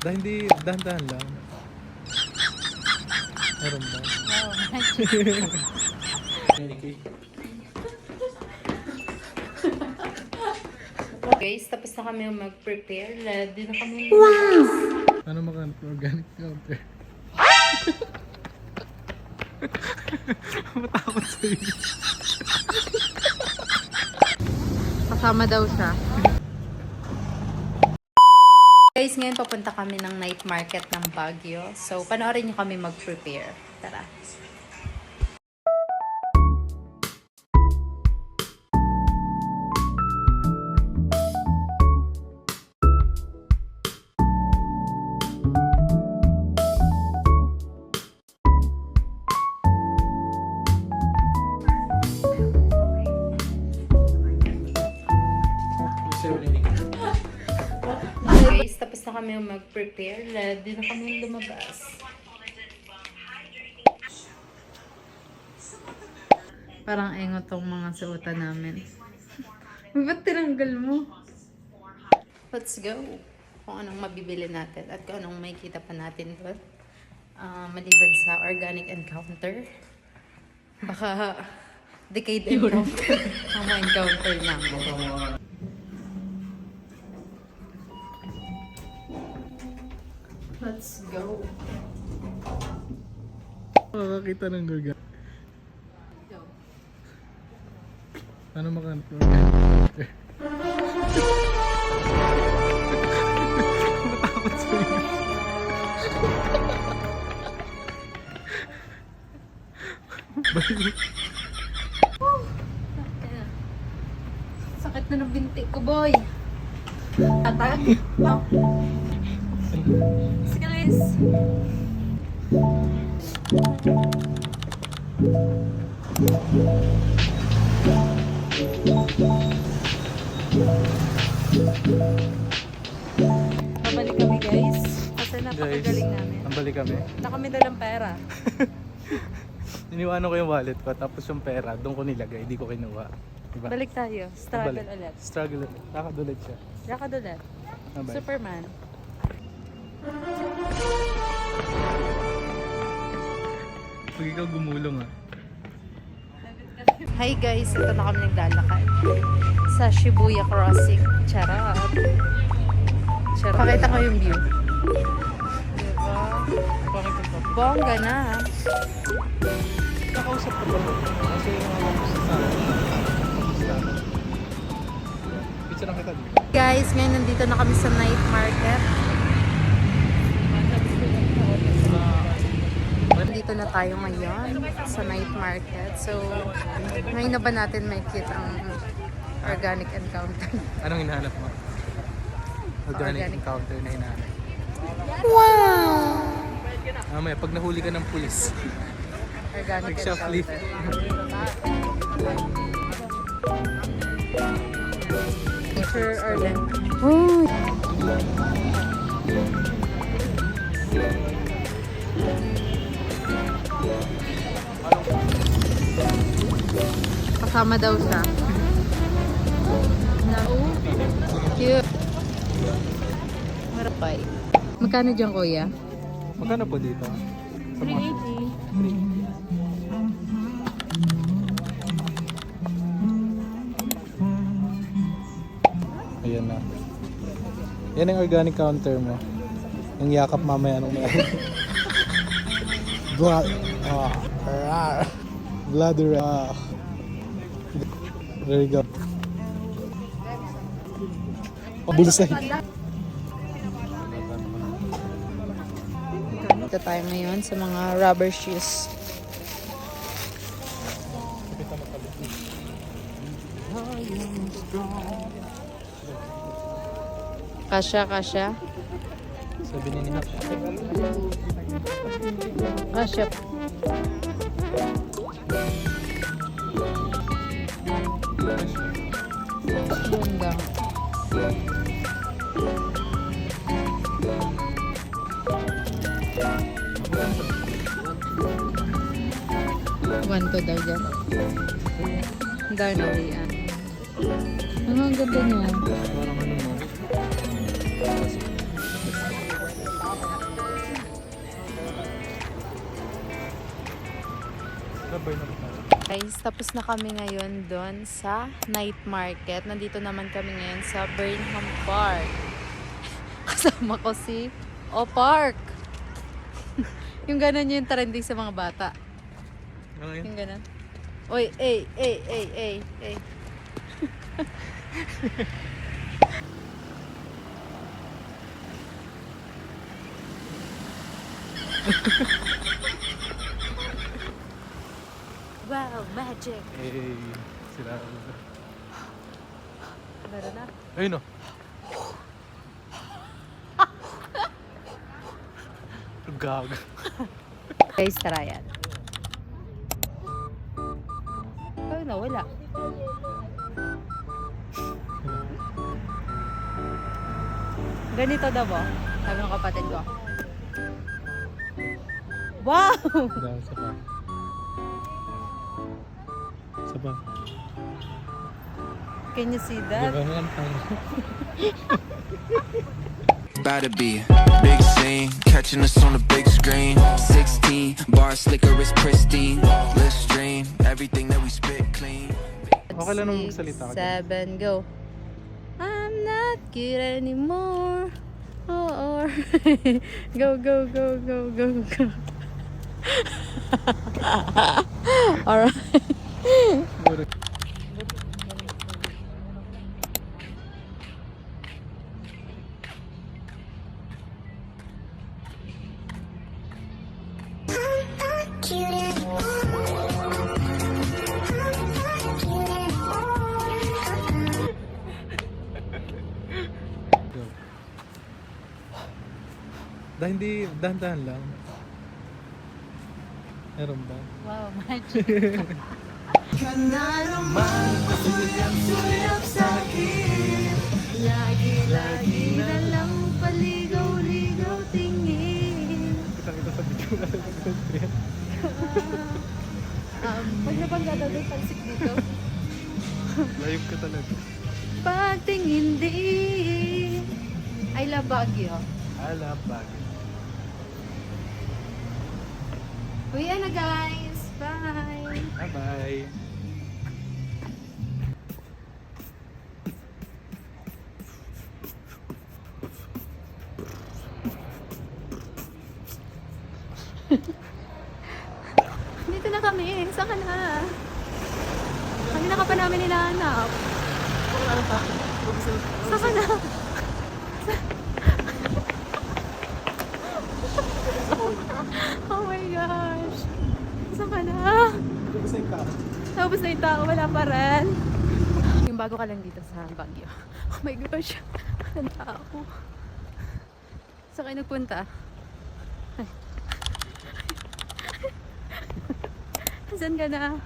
Hindi, dahan-dahan lang. Meron ba? Wow. Guys, tapos na kami mag-prepare. Ready na kami. Wow! Ano makanap organic counter? Matakot sa'yo. Kasama daw siya. Guys, ngayon papunta kami ng night market ng Baguio. So, panoorin nyo kami mag-prepare. Tara. Guys, tapos na kami mag-prepare. Ready na kami lumabas. Parang engot tong mga suotan namin. Ba't tinanggal mo? Let's go. Kung anong mabibili natin at kung anong makikita pa natin doon. Maliban sa organic encounter. Baka decade encounter. Ang ma-encounter namin. Let's go. Makakita ng gaga. Go. Ano makanap organic counter? Matakot sa'yo. Sakit na ng binti ko, boy. Atag. Sige, Liz. Babalik kami, guys. Kasi napakagaling namin. Nabalik kami. Na kami dalang pera. Iniwanan ko yung wallet ko, tapos yung pera, doon ko nilagay, hindi ko kinuha. Diba? Balik tayo. Struggle Balik. ulit. Struggle ulit. Nakadulit siya. Lakad ulit. Nabay. Superman. Pag ikaw gumulong Hi guys, ito na kami naglalakad sa Shibuya Crossing. Charot. Charot. Pakita ko yung view. Diba? Bongga na. Nakausap ko ba? Kasi picture lang kita dito. Guys, ngayon nandito na kami sa night market. Nandito na tayo ngayon sa night market. So, ngayon na ba natin may kita ang organic encounter? Anong hinahanap mo? Organic Organic. encounter na hinahanap. Wow! Mamaya, pag nahuli ka ng pulis, Organic Mag-shoplift. Picture Arlen. Oh! Kasama daw siya. Oh, cute. Marapay. Magkano dyan, kuya? magkano po dito? Sa mga- 380. Ayan na. Yan ang organic counter mo. Ang yakap mamaya nung may blood. Blood. There you go. Bulsay. Dito tayo ngayon sa mga rubber shoes. Kasya, kasya. Sabi ni Nihap. Kasya. Ganda. One to daw dyan. Darn away, ah. Ano ang ganda niya? Parang ano mo. Taga-burn ako tayo. Guys, tapos na kami ngayon doon sa night market. Nandito naman kami ngayon sa Burnham Park. Kasama ko si Park. Yung gano'n yung trending sa mga bata. Ano yun? Yung gano'n. Oy, ay. Wow, magic. Sila. Meron na. Ayun o. Gag. Guys, tara yan. Ay, nawala. Ganito daw ba? Sabi ng kapatid ko. Wow! Dahil sa pa. Sa pa. Can you see that? Diba naman tayo? About to be big scene, catching us on the big screen. 16 bars, slicker is pristine. Let's stream everything that we spit clean. Okay lang nung magsalita ka dyan. 7, go. I'm not cute anymore. Or go. Alright. Go. Hindi, dahan-dahan lang. Meron ba? Wow, magic. Lagi na lang paligaw-ligaw tingin. Kita sa video na lang. Pag napanggada doon, pansik dito. Live ka talaga. Pagtingin di. I love Baguio. Ala, bagay. Uy, na guys. Bye. Bye-bye. Dito na kami. Saan ka na? Kanina ka pa namin hinahanap. Saan ka na? Oh my gosh. Saan ka na? Tapos na yung tao. Wala pa rin. Yung bago ka lang dito sa Baguio. Oh my gosh. Handa ako. Saan kayo nagpunta? Ay. Saan ka na?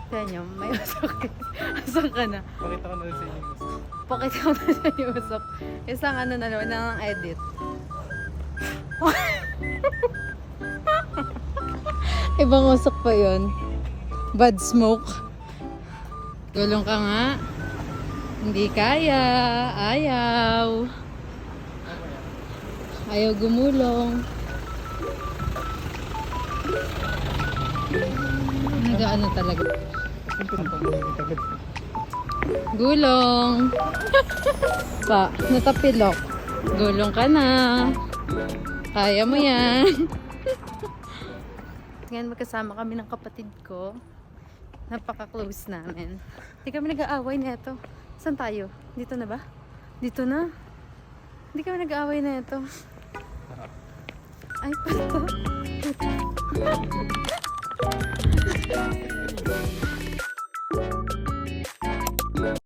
Kaya niyo, may usok. Saan ka na? Pakita ko na rin sa inyo. Pakita ko na siya yung usok. Isang ano na naman ng edit. Ibang usok pa yun. Bad smoke. Gulong ka nga. Hindi kaya. Ayaw. Ayaw gumulong. Nagaano talaga. Gulong. Pa, natapilok. Gulong ka na. Kaya mo yan. Ngayon magkasama kami ng kapatid ko. Napaka-close namin. Hindi kami nag-aaway nito. Saan tayo? Dito na ba? Dito na? Hindi kami nag-aaway nito. Ay, pato.